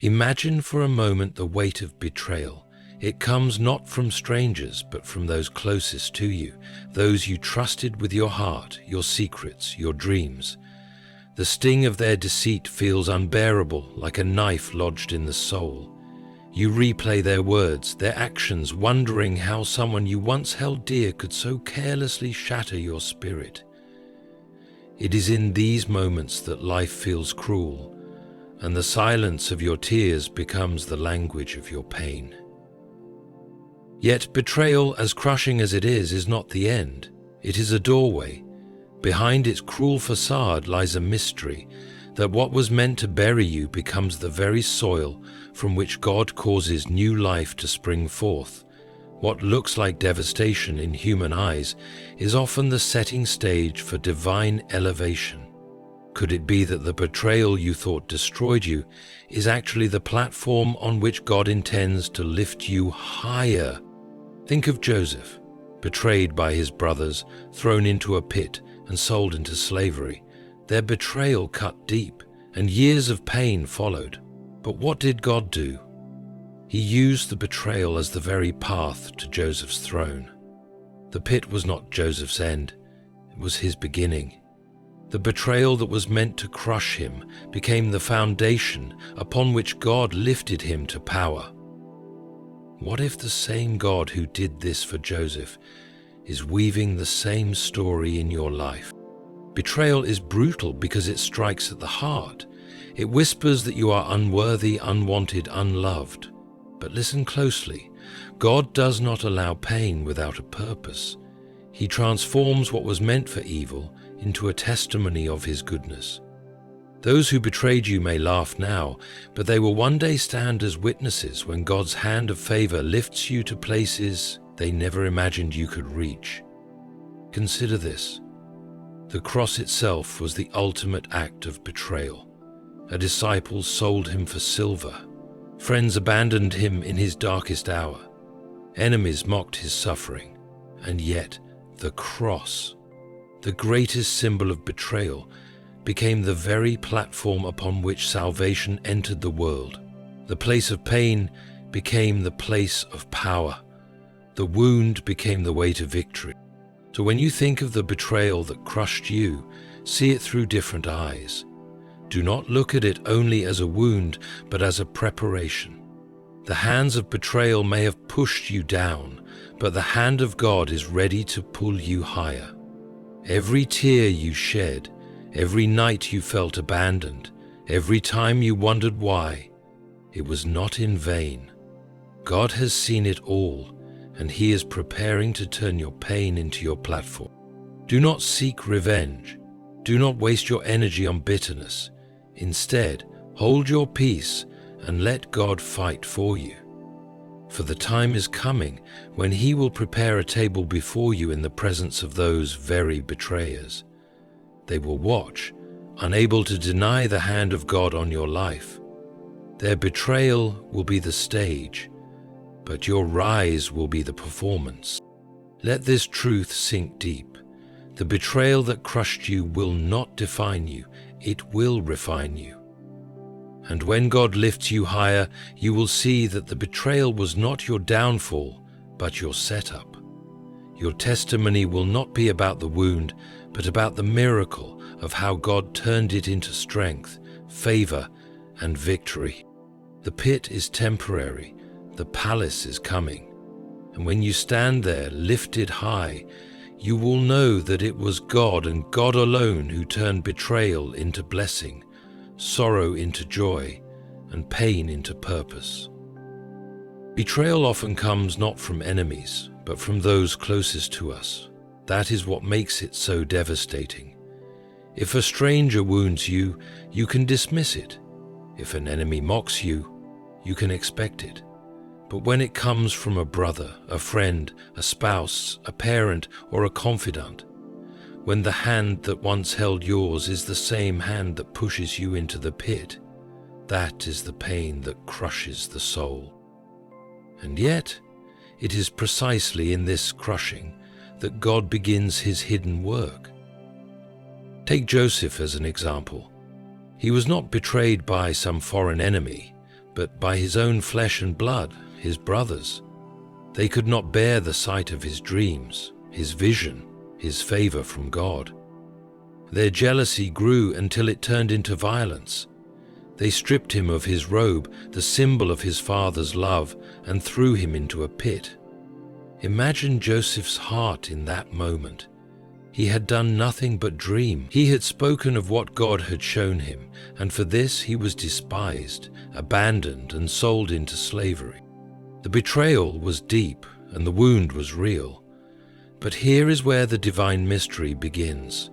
Imagine for a moment the weight of betrayal. It comes not from strangers, but from those closest to you, those you trusted with your heart, your secrets, your dreams. The sting of their deceit feels unbearable, like a knife lodged in the soul. You replay their words, their actions, wondering how someone you once held dear could so carelessly shatter your spirit. It is in these moments that life feels cruel, and the silence of your tears becomes the language of your pain. Yet betrayal, as crushing as it is not the end. It is a doorway. Behind its cruel facade lies a mystery, that what was meant to bury you becomes the very soil from which God causes new life to spring forth. What looks like devastation in human eyes is often the setting stage for divine elevation. Could it be that the betrayal you thought destroyed you is actually the platform on which God intends to lift you higher? Think of Joseph, betrayed by his brothers, thrown into a pit and sold into slavery. Their betrayal cut deep, and years of pain followed. But what did God do? He used the betrayal as the very path to Joseph's throne. The pit was not Joseph's end, it was his beginning. The betrayal that was meant to crush him became the foundation upon which God lifted him to power. What if the same God who did this for Joseph is weaving the same story in your life? Betrayal is brutal because it strikes at the heart. It whispers that you are unworthy, unwanted, unloved. But listen closely. God does not allow pain without a purpose. He transforms what was meant for evil into a testimony of His goodness. Those who betrayed you may laugh now, but they will one day stand as witnesses when God's hand of favor lifts you to places they never imagined you could reach. Consider this. The cross itself was the ultimate act of betrayal. A disciple sold Him for silver. Friends abandoned Him in His darkest hour. Enemies mocked His suffering. And yet, the cross, the greatest symbol of betrayal, became the very platform upon which salvation entered the world. The place of pain became the place of power. The wound became the way to victory. So when you think of the betrayal that crushed you, see it through different eyes. Do not look at it only as a wound, but as a preparation. The hands of betrayal may have pushed you down, but the hand of God is ready to pull you higher. Every tear you shed, every night you felt abandoned, every time you wondered why, it was not in vain. God has seen it all, and He is preparing to turn your pain into your platform. Do not seek revenge. Do not waste your energy on bitterness. Instead, hold your peace and let God fight for you. For the time is coming when He will prepare a table before you in the presence of those very betrayers. They will watch, unable to deny the hand of God on your life. Their betrayal will be the stage, but your rise will be the performance. Let this truth sink deep. The betrayal that crushed you will not define you, it will refine you. And when God lifts you higher, you will see that the betrayal was not your downfall, but your setup. Your testimony will not be about the wound, but about the miracle of how God turned it into strength, favor, and victory. The pit is temporary, the palace is coming. And when you stand there, lifted high, you will know that it was God and God alone who turned betrayal into blessing, sorrow into joy, and pain into purpose. Betrayal often comes not from enemies, but from those closest to us. That is what makes it so devastating. If a stranger wounds you, you can dismiss it. If an enemy mocks you, you can expect it. But when it comes from a brother, a friend, a spouse, a parent, or a confidant, when the hand that once held yours is the same hand that pushes you into the pit, that is the pain that crushes the soul. And yet, it is precisely in this crushing that God begins His hidden work. Take Joseph as an example. He was not betrayed by some foreign enemy, but by his own flesh and blood, his brothers. They could not bear the sight of his dreams, his vision, his favor from God. Their jealousy grew until it turned into violence. They stripped him of his robe, the symbol of his father's love, and threw him into a pit. Imagine Joseph's heart in that moment. He had done nothing but dream. He had spoken of what God had shown him, and for this he was despised, abandoned, and sold into slavery. The betrayal was deep, and the wound was real. But here is where the divine mystery begins.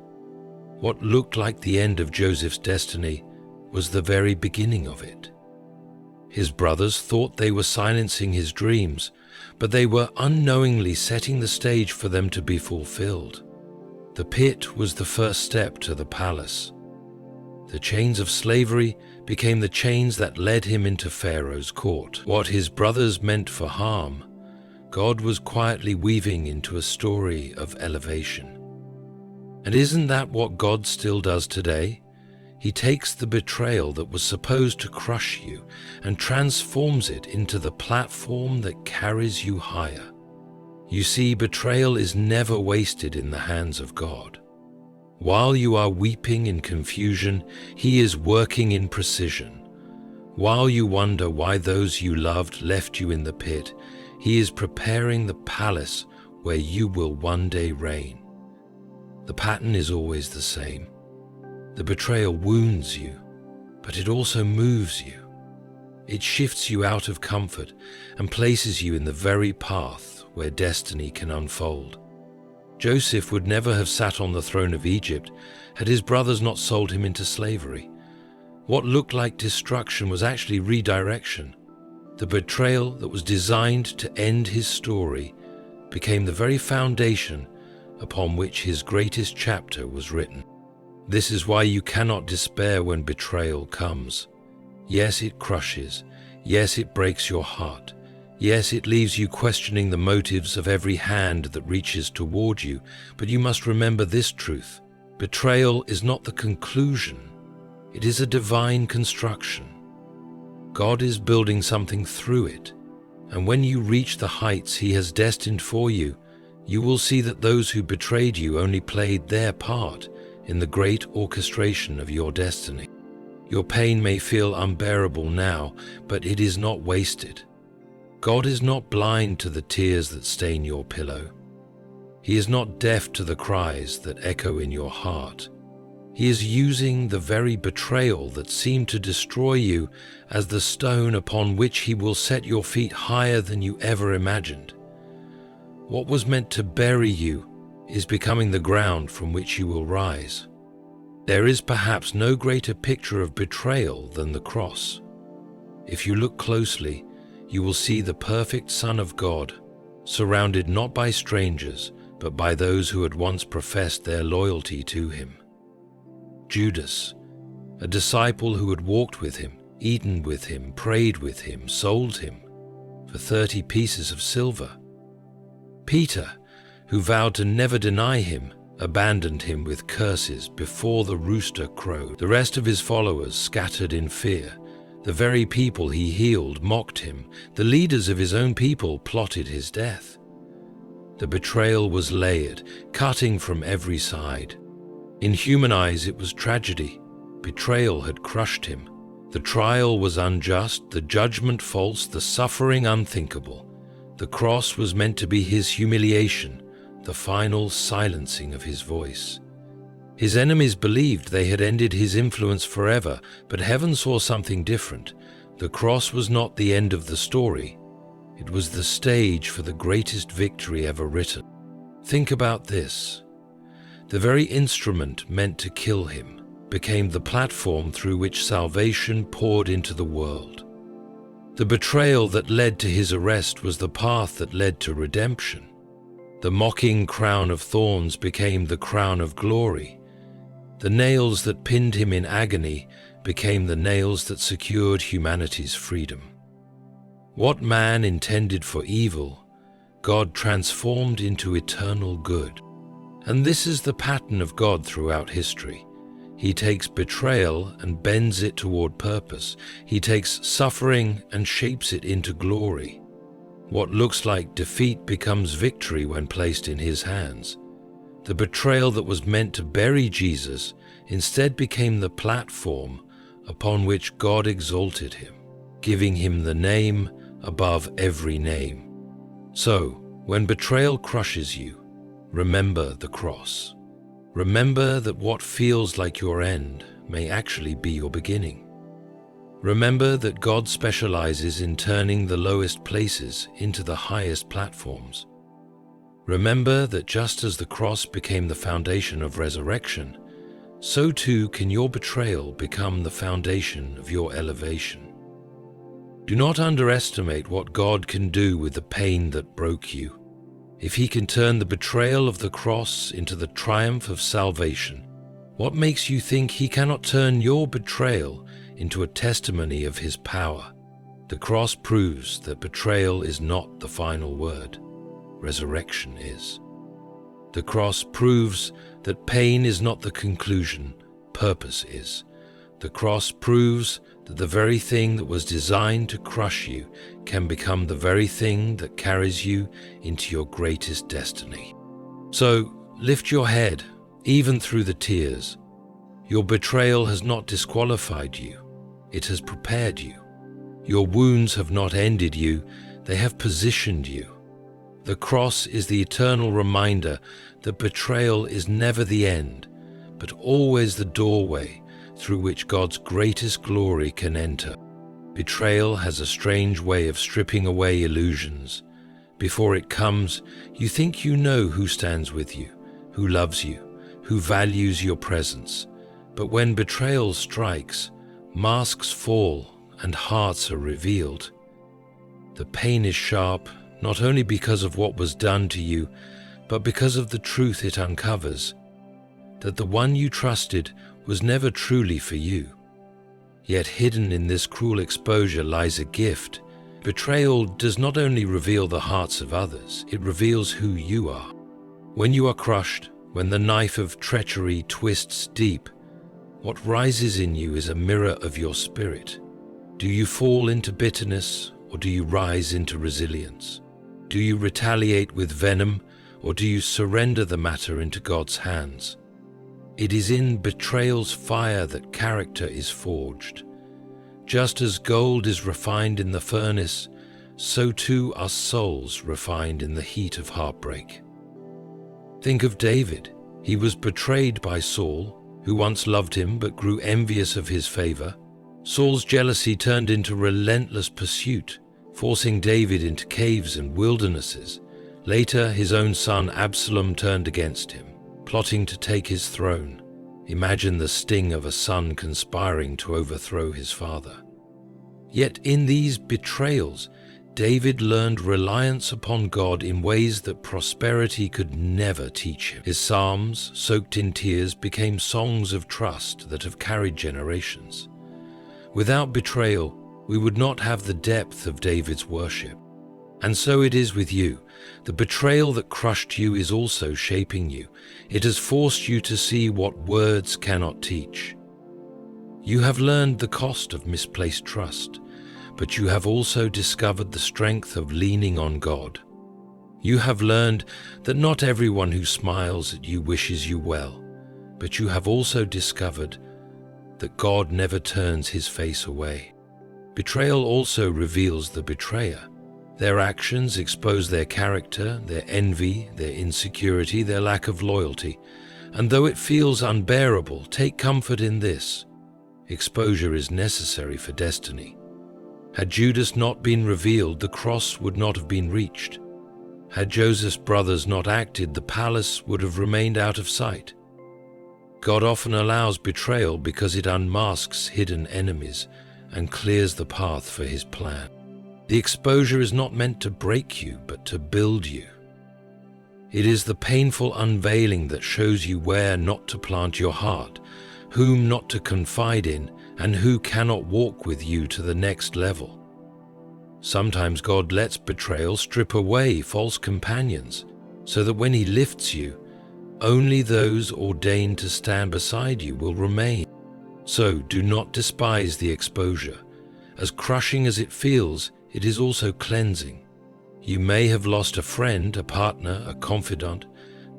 What looked like the end of Joseph's destiny was the very beginning of it. His brothers thought they were silencing his dreams, but they were unknowingly setting the stage for them to be fulfilled. The pit was the first step to the palace. The chains of slavery became the chains that led him into Pharaoh's court. What his brothers meant for harm, God was quietly weaving into a story of elevation. And isn't that what God still does today? He takes the betrayal that was supposed to crush you and transforms it into the platform that carries you higher. You see, betrayal is never wasted in the hands of God. While you are weeping in confusion, He is working in precision. While you wonder why those you loved left you in the pit, He is preparing the palace where you will one day reign. The pattern is always the same. The betrayal wounds you, but it also moves you. It shifts you out of comfort and places you in the very path where destiny can unfold. Joseph would never have sat on the throne of Egypt had his brothers not sold him into slavery. What looked like destruction was actually redirection. The betrayal that was designed to end his story became the very foundation upon which his greatest chapter was written. This is why you cannot despair when betrayal comes. Yes, it crushes. Yes, it breaks your heart. Yes, it leaves you questioning the motives of every hand that reaches toward you, but you must remember this truth. Betrayal is not the conclusion. It is a divine construction. God is building something through it, and when you reach the heights He has destined for you, you will see that those who betrayed you only played their part in the great orchestration of your destiny. Your pain may feel unbearable now, but it is not wasted. God is not blind to the tears that stain your pillow. He is not deaf to the cries that echo in your heart. He is using the very betrayal that seemed to destroy you as the stone upon which He will set your feet higher than you ever imagined. What was meant to bury you is becoming the ground from which you will rise. There is perhaps no greater picture of betrayal than the cross. If you look closely, you will see the perfect Son of God, surrounded not by strangers, but by those who had once professed their loyalty to Him. Judas, a disciple who had walked with Him, eaten with Him, prayed with Him, sold Him for 30 pieces of silver. Peter, who vowed to never deny Him, abandoned Him with curses before the rooster crowed. The rest of His followers scattered in fear. The very people He healed mocked Him. The leaders of His own people plotted His death. The betrayal was layered, cutting from every side. In human eyes it was tragedy. Betrayal had crushed Him. The trial was unjust, the judgment false, the suffering unthinkable. The cross was meant to be His humiliation, the final silencing of His voice. His enemies believed they had ended His influence forever, but heaven saw something different. The cross was not the end of the story. It was the stage for the greatest victory ever written. Think about this. The very instrument meant to kill Him became the platform through which salvation poured into the world. The betrayal that led to His arrest was the path that led to redemption. The mocking crown of thorns became the crown of glory. The nails that pinned Him in agony became the nails that secured humanity's freedom. What man intended for evil, God transformed into eternal good. And this is the pattern of God throughout history. He takes betrayal and bends it toward purpose. He takes suffering and shapes it into glory. What looks like defeat becomes victory when placed in his hands. The betrayal that was meant to bury Jesus instead became the platform upon which God exalted him, giving him the name above every name. So, when betrayal crushes you, remember the cross. Remember that what feels like your end may actually be your beginning. Remember that God specializes in turning the lowest places into the highest platforms. Remember that just as the cross became the foundation of resurrection, so too can your betrayal become the foundation of your elevation. Do not underestimate what God can do with the pain that broke you. If he can turn the betrayal of the cross into the triumph of salvation, what makes you think he cannot turn your betrayal into a testimony of his power? The cross proves that betrayal is not the final word. Resurrection is. The cross proves that pain is not the conclusion, purpose is. The cross proves that the very thing that was designed to crush you can become the very thing that carries you into your greatest destiny. So, lift your head, even through the tears. Your betrayal has not disqualified you, it has prepared you. Your wounds have not ended you, they have positioned you. The cross is the eternal reminder that betrayal is never the end, but always the doorway through which God's greatest glory can enter. Betrayal has a strange way of stripping away illusions. Before it comes, you think you know who stands with you, who loves you, who values your presence. But when betrayal strikes, masks fall and hearts are revealed. The pain is sharp, not only because of what was done to you, but because of the truth it uncovers, that the one you trusted was never truly for you. Yet hidden in this cruel exposure lies a gift. Betrayal does not only reveal the hearts of others, it reveals who you are. When you are crushed, when the knife of treachery twists deep, what rises in you is a mirror of your spirit. Do you fall into bitterness, or do you rise into resilience? Do you retaliate with venom, or do you surrender the matter into God's hands? It is in betrayal's fire that character is forged. Just as gold is refined in the furnace, so too are souls refined in the heat of heartbreak. Think of David. He was betrayed by Saul, who once loved him but grew envious of his favor. Saul's jealousy turned into relentless pursuit, forcing David into caves and wildernesses. Later, his own son Absalom turned against him, plotting to take his throne. Imagine the sting of a son conspiring to overthrow his father. Yet in these betrayals, David learned reliance upon God in ways that prosperity could never teach him. His psalms, soaked in tears, became songs of trust that have carried generations. Without betrayal, we would not have the depth of David's worship. And so it is with you. The betrayal that crushed you is also shaping you. It has forced you to see what words cannot teach. You have learned the cost of misplaced trust, but you have also discovered the strength of leaning on God. You have learned that not everyone who smiles at you wishes you well, but you have also discovered that God never turns his face away. Betrayal also reveals the betrayer. Their actions expose their character, their envy, their insecurity, their lack of loyalty. And though it feels unbearable, take comfort in this. Exposure is necessary for destiny. Had Judas not been revealed, the cross would not have been reached. Had Joseph's brothers not acted, the palace would have remained out of sight. God often allows betrayal because it unmasks hidden enemies and clears the path for his plan. The exposure is not meant to break you, but to build you. It is the painful unveiling that shows you where not to plant your heart, whom not to confide in, and who cannot walk with you to the next level. Sometimes God lets betrayal strip away false companions, so that when he lifts you, Only those ordained to stand beside you will remain. So do not despise the exposure. As crushing as it feels, it is also cleansing. You may have lost a friend, a partner, a confidant,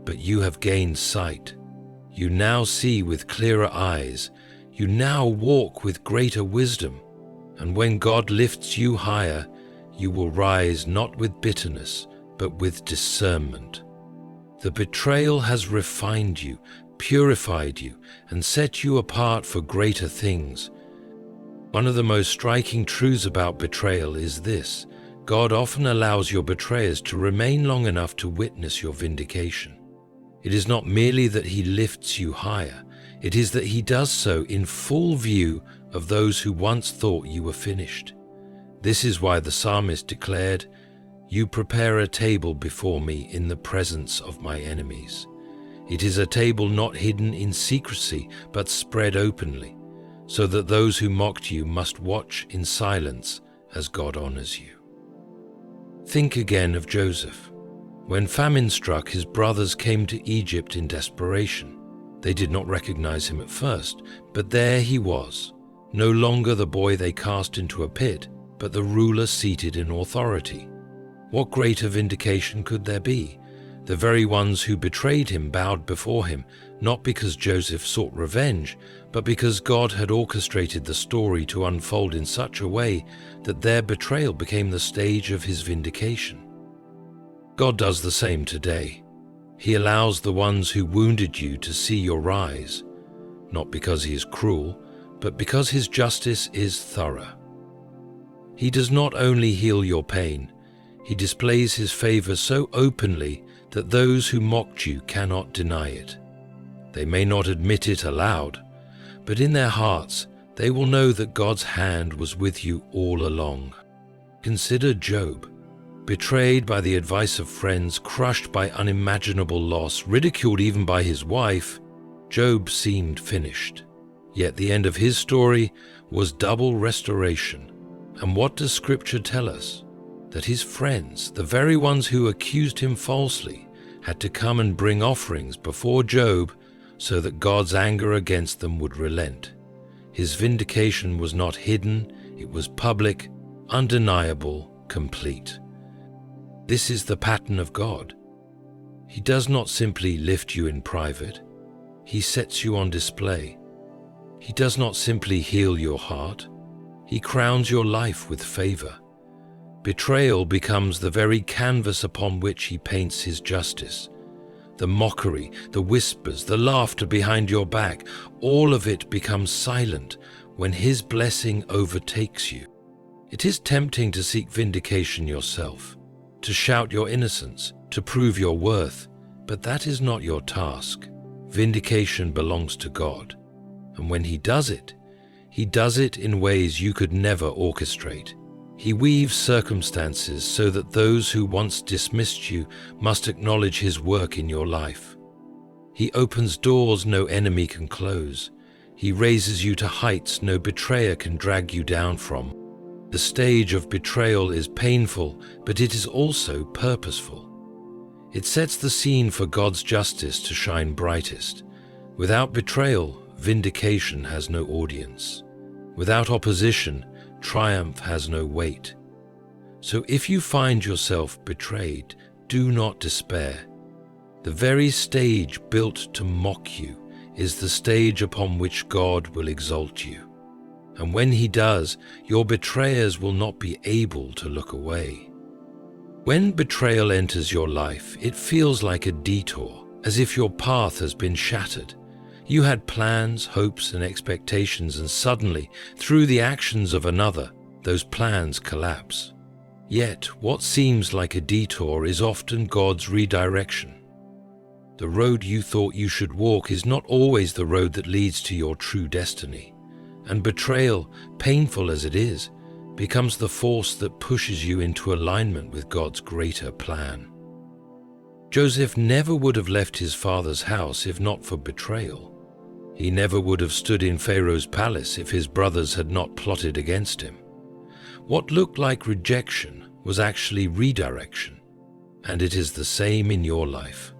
but you have gained sight. You now see with clearer eyes. You now walk with greater wisdom. And when God lifts you higher, you will rise not with bitterness, but with discernment. The betrayal has refined you, purified you, and set you apart for greater things. One of the most striking truths about betrayal is this: God often allows your betrayers to remain long enough to witness your vindication. It is not merely that He lifts you higher, it is that He does so in full view of those who once thought you were finished. This is why the psalmist declared, "You prepare a table before me in the presence of my enemies." It is a table not hidden in secrecy, but spread openly, so that those who mocked you must watch in silence as God honors you. Think again of Joseph. When famine struck, his brothers came to Egypt in desperation. They did not recognize him at first, but there he was, no longer the boy they cast into a pit, but the ruler seated in authority. What greater vindication could there be? The very ones who betrayed him bowed before him, not because Joseph sought revenge, but because God had orchestrated the story to unfold in such a way that their betrayal became the stage of his vindication. God does the same today. He allows the ones who wounded you to see your rise, not because He is cruel, but because His justice is thorough. He does not only heal your pain, He displays His favor so openly that those who mocked you cannot deny it. They may not admit it aloud, but in their hearts they will know that God's hand was with you all along. Consider Job. Betrayed by the advice of friends, crushed by unimaginable loss, ridiculed even by his wife, Job seemed finished. Yet the end of his story was double restoration. And what does Scripture tell us? That his friends, the very ones who accused him falsely, had to come and bring offerings before Job so that God's anger against them would relent. His vindication was not hidden, it was public, undeniable, complete. This is the pattern of God. He does not simply lift you in private. He sets you on display. He does not simply heal your heart. He crowns your life with favor. Betrayal becomes the very canvas upon which He paints His justice. The mockery, the whispers, the laughter behind your back, all of it becomes silent when His blessing overtakes you. It is tempting to seek vindication yourself, to shout your innocence, to prove your worth, but that is not your task. Vindication belongs to God, and when He does it in ways you could never orchestrate. He weaves circumstances so that those who once dismissed you must acknowledge His work in your life. He opens doors no enemy can close. He raises you to heights no betrayer can drag you down from. The stage of betrayal is painful, but it is also purposeful. It sets the scene for God's justice to shine brightest. Without betrayal, vindication has no audience. Without opposition, triumph has no weight. So if you find yourself betrayed, do not despair. The very stage built to mock you is the stage upon which God will exalt you. And when He does, your betrayers will not be able to look away. When betrayal enters your life, it feels like a detour, as if your path has been shattered. You had plans, hopes, and expectations, and suddenly, through the actions of another, those plans collapse. Yet, what seems like a detour is often God's redirection. The road you thought you should walk is not always the road that leads to your true destiny. And betrayal, painful as it is, becomes the force that pushes you into alignment with God's greater plan. Joseph never would have left his father's house if not for betrayal. He never would have stood in Pharaoh's palace if his brothers had not plotted against him. What looked like rejection was actually redirection, and it is the same in your life.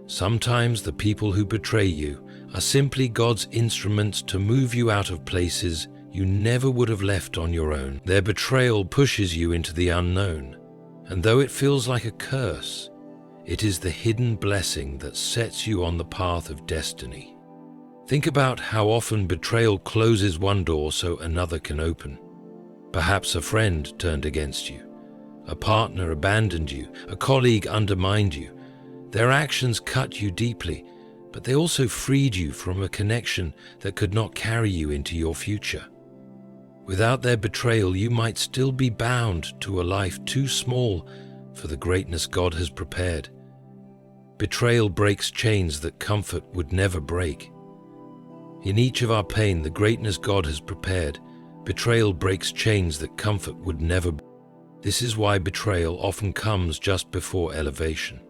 Sometimes the people who betray you are simply God's instruments to move you out of places you never would have left on your own. Their betrayal pushes you into the unknown, and though it feels like a curse, it is the hidden blessing that sets you on the path of destiny. Think about how often betrayal closes one door so another can open. Perhaps a friend turned against you, a partner abandoned you, a colleague undermined you. Their actions cut you deeply, but they also freed you from a connection that could not carry you into your future. Without their betrayal, you might still be bound to a life too small for the greatness God has prepared. Betrayal breaks chains that comfort would never break. In each of our pain, the greatness God has prepared, betrayal breaks chains that comfort would never break. This is why betrayal often comes just before elevation.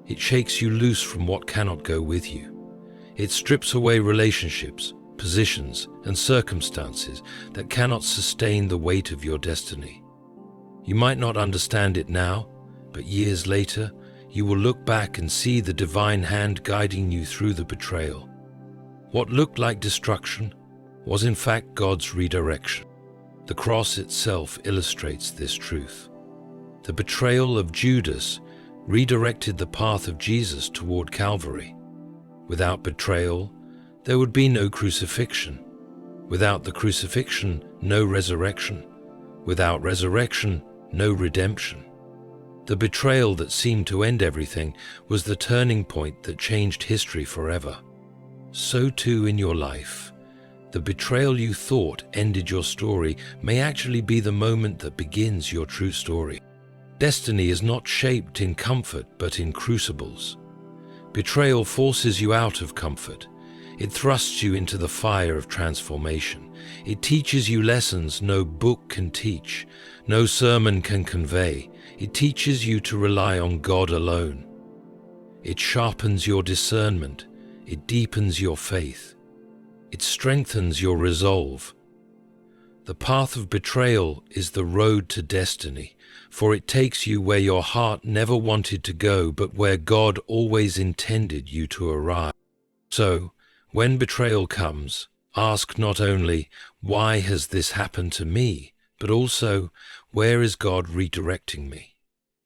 It shakes you loose from what cannot go with you. It strips away relationships, positions, and circumstances that cannot sustain the weight of your destiny. You might not understand it now, but years later, you will look back and see the divine hand guiding you through the betrayal. What looked like destruction was in fact God's redirection. The cross itself illustrates this truth. The betrayal of Judas redirected the path of Jesus toward Calvary. Without betrayal, there would be no crucifixion. Without the crucifixion, no resurrection. Without resurrection, no redemption. The betrayal that seemed to end everything was the turning point that changed history forever. So too in your life, the betrayal you thought ended your story may actually be the moment that begins your true story. Destiny is not shaped in comfort but in crucibles. Betrayal forces you out of comfort. It thrusts you into the fire of transformation. It teaches you lessons no book can teach, no sermon can convey. It teaches you to rely on God alone. It sharpens your discernment. It deepens your faith. It strengthens your resolve. The path of betrayal is the road to destiny, for it takes you where your heart never wanted to go, but where God always intended you to arrive. So, when betrayal comes, ask not only, why has this happened to me, but also, where is God redirecting me?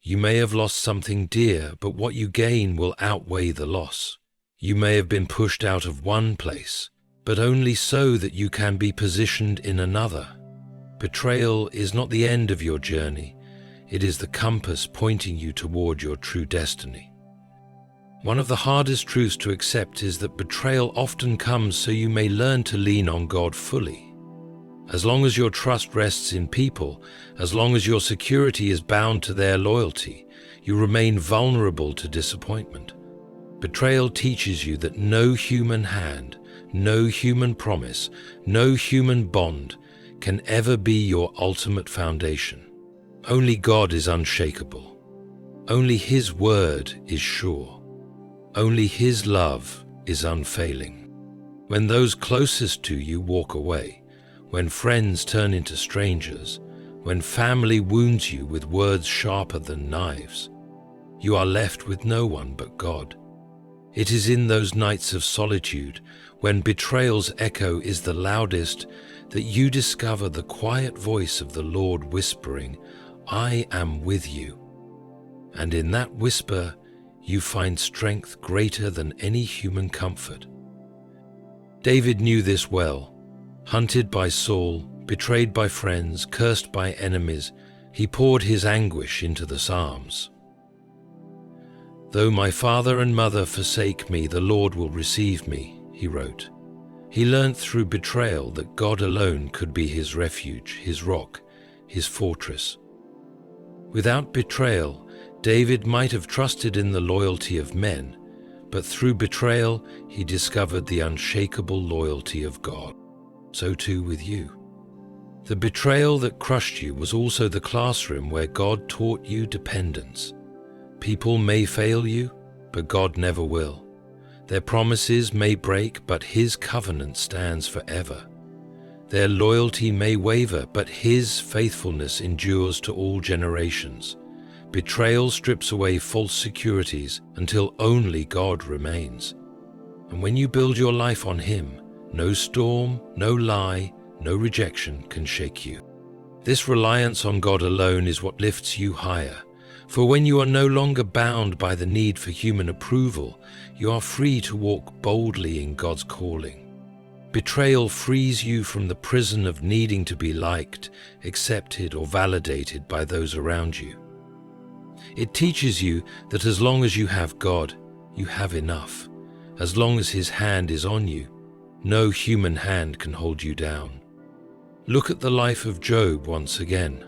You may have lost something dear, but what you gain will outweigh the loss. You may have been pushed out of one place, but only so that you can be positioned in another. Betrayal is not the end of your journey. It is the compass pointing you toward your true destiny. One of the hardest truths to accept is that betrayal often comes so you may learn to lean on God fully. As long as your trust rests in people, as long as your security is bound to their loyalty, you remain vulnerable to disappointment. Betrayal teaches you that no human hand, no human promise, no human bond can ever be your ultimate foundation. Only God is unshakable. Only His word is sure. Only His love is unfailing. When those closest to you walk away, when friends turn into strangers, when family wounds you with words sharper than knives, you are left with no one but God. It is in those nights of solitude, when betrayal's echo is the loudest, that you discover the quiet voice of the Lord whispering, "I am with you." And in that whisper, you find strength greater than any human comfort. David knew this well. Hunted by Saul, betrayed by friends, cursed by enemies, he poured his anguish into the Psalms. "Though my father and mother forsake me, the Lord will receive me," he wrote. He learnt through betrayal that God alone could be his refuge, his rock, his fortress. Without betrayal, David might have trusted in the loyalty of men, but through betrayal, he discovered the unshakable loyalty of God. So too with you. The betrayal that crushed you was also the classroom where God taught you dependence. People may fail you, but God never will. Their promises may break, but His covenant stands forever. Their loyalty may waver, but His faithfulness endures to all generations. Betrayal strips away false securities until only God remains. And when you build your life on Him, no storm, no lie, no rejection can shake you. This reliance on God alone is what lifts you higher. For when you are no longer bound by the need for human approval, you are free to walk boldly in God's calling. Betrayal frees you from the prison of needing to be liked, accepted, or validated by those around you. It teaches you that as long as you have God, you have enough. As long as His hand is on you, no human hand can hold you down. Look at the life of Job once again.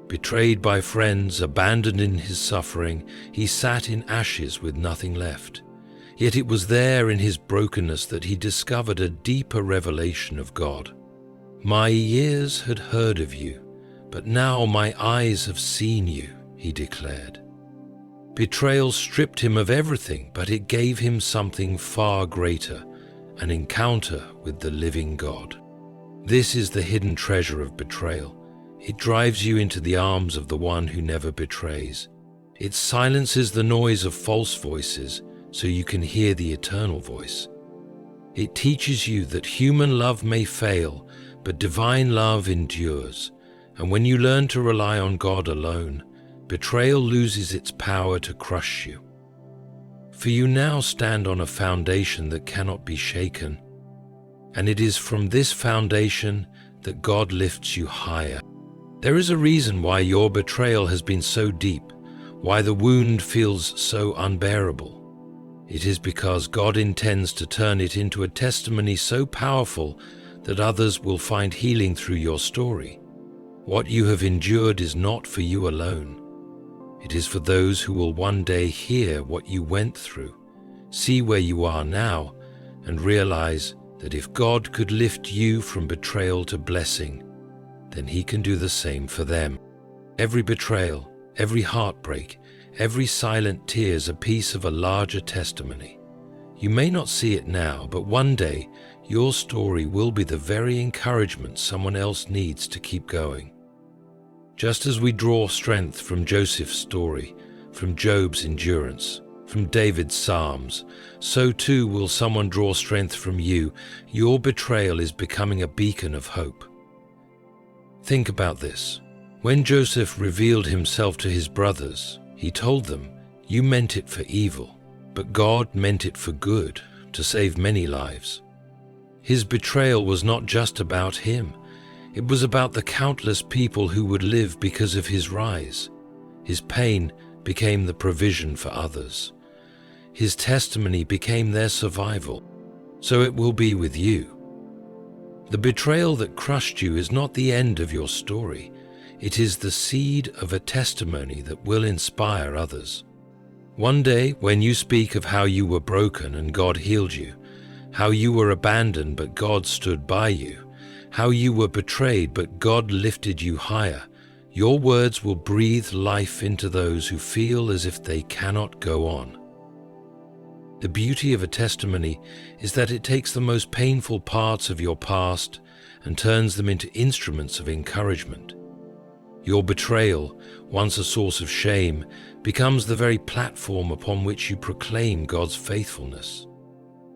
Betrayed by friends, abandoned in his suffering, he sat in ashes with nothing left. Yet it was there in his brokenness that he discovered a deeper revelation of God. "My ears had heard of you, but now my eyes have seen you," he declared. Betrayal stripped him of everything, but it gave him something far greater, an encounter with the living God. This is the hidden treasure of betrayal. It drives you into the arms of the one who never betrays. It silences the noise of false voices so you can hear the eternal voice. It teaches you that human love may fail, but divine love endures. And when you learn to rely on God alone, betrayal loses its power to crush you. For you now stand on a foundation that cannot be shaken. And it is from this foundation that God lifts you higher. There is a reason why your betrayal has been so deep, why the wound feels so unbearable. It is because God intends to turn it into a testimony so powerful that others will find healing through your story. What you have endured is not for you alone. It is for those who will one day hear what you went through, see where you are now, and realize that if God could lift you from betrayal to blessing, then He can do the same for them. Every betrayal, every heartbreak, every silent tear is a piece of a larger testimony. You may not see it now, but one day your story will be the very encouragement someone else needs to keep going. Just as we draw strength from Joseph's story, from Job's endurance, from David's Psalms, so too will someone draw strength from you. Your betrayal is becoming a beacon of hope. Think about this. When Joseph revealed himself to his brothers, he told them, "You meant it for evil, but God meant it for good, to save many lives." His betrayal was not just about him. It was about the countless people who would live because of his rise. His pain became the provision for others. His testimony became their survival. So it will be with you. The betrayal that crushed you is not the end of your story. It is the seed of a testimony that will inspire others. One day, when you speak of how you were broken and God healed you, how you were abandoned but God stood by you, how you were betrayed but God lifted you higher, your words will breathe life into those who feel as if they cannot go on. The beauty of a testimony is that it takes the most painful parts of your past and turns them into instruments of encouragement. Your betrayal, once a source of shame, becomes the very platform upon which you proclaim God's faithfulness.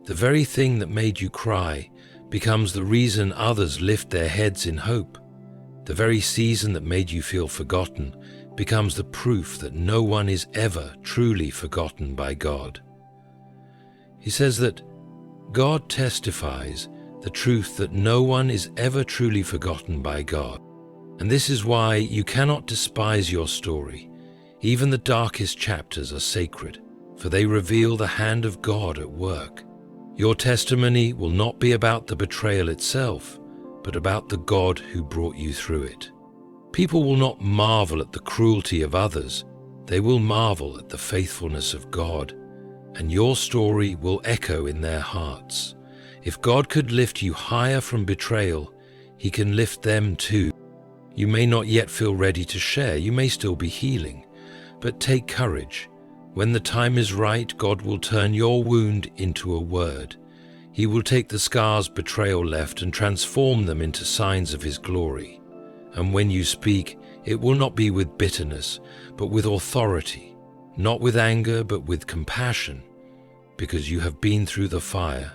The very thing that made you cry becomes the reason others lift their heads in hope. The very season that made you feel forgotten becomes the proof that no one is ever truly forgotten by God. He says that God testifies the truth that no one is ever truly forgotten by God. And this is why you cannot despise your story. Even the darkest chapters are sacred, for they reveal the hand of God at work. Your testimony will not be about the betrayal itself, but about the God who brought you through it. People will not marvel at the cruelty of others. They will marvel at the faithfulness of God, and your story will echo in their hearts. If God could lift you higher from betrayal, He can lift them too. You may not yet feel ready to share. You may still be healing. But take courage. When the time is right, God will turn your wound into a word. He will take the scars betrayal left and transform them into signs of His glory. And when you speak, It will not be with bitterness, but with authority, not with anger, but with compassion. Because you have been through the fire,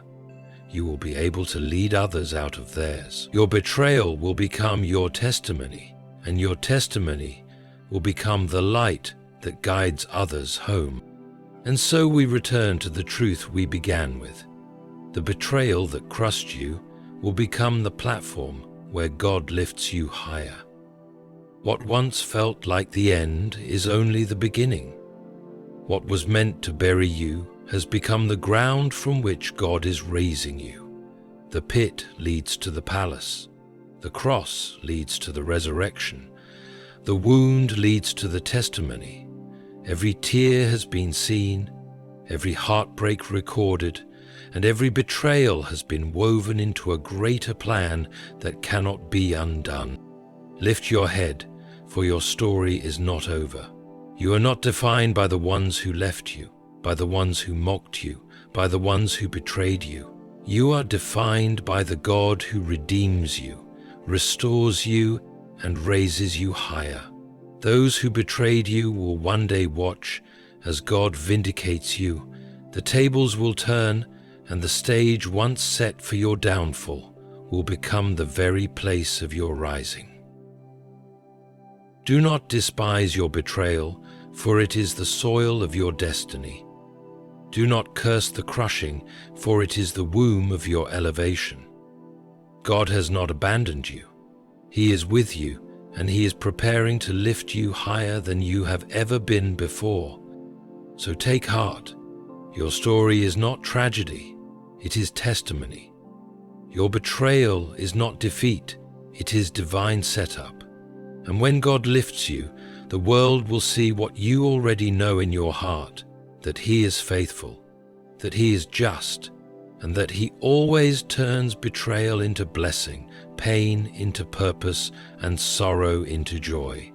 you will be able to lead others out of theirs. Your betrayal will become your testimony, and your testimony will become the light that guides others home. And so we return to the truth we began with. The betrayal that crushed you will become the platform where God lifts you higher. What once felt like the end is only the beginning. What was meant to bury you has become the ground from which God is raising you. The pit leads to the palace. The cross leads to the resurrection. The wound leads to the testimony. Every tear has been seen, every heartbreak recorded, and every betrayal has been woven into a greater plan that cannot be undone. Lift your head, for your story is not over. You are not defined by the ones who left you, by the ones who mocked you, by the ones who betrayed you. You are defined by the God who redeems you, restores you, and raises you higher. Those who betrayed you will one day watch as God vindicates you. The tables will turn, and the stage once set for your downfall will become the very place of your rising. Do not despise your betrayal, for it is the soil of your destiny. Do not curse the crushing, for it is the womb of your elevation. God has not abandoned you. He is with you, and He is preparing to lift you higher than you have ever been before. So take heart. Your story is not tragedy, it is testimony. Your betrayal is not defeat, it is divine setup. And when God lifts you, the world will see what you already know in your heart, that He is faithful, that He is just, and that He always turns betrayal into blessing, pain into purpose, and sorrow into joy.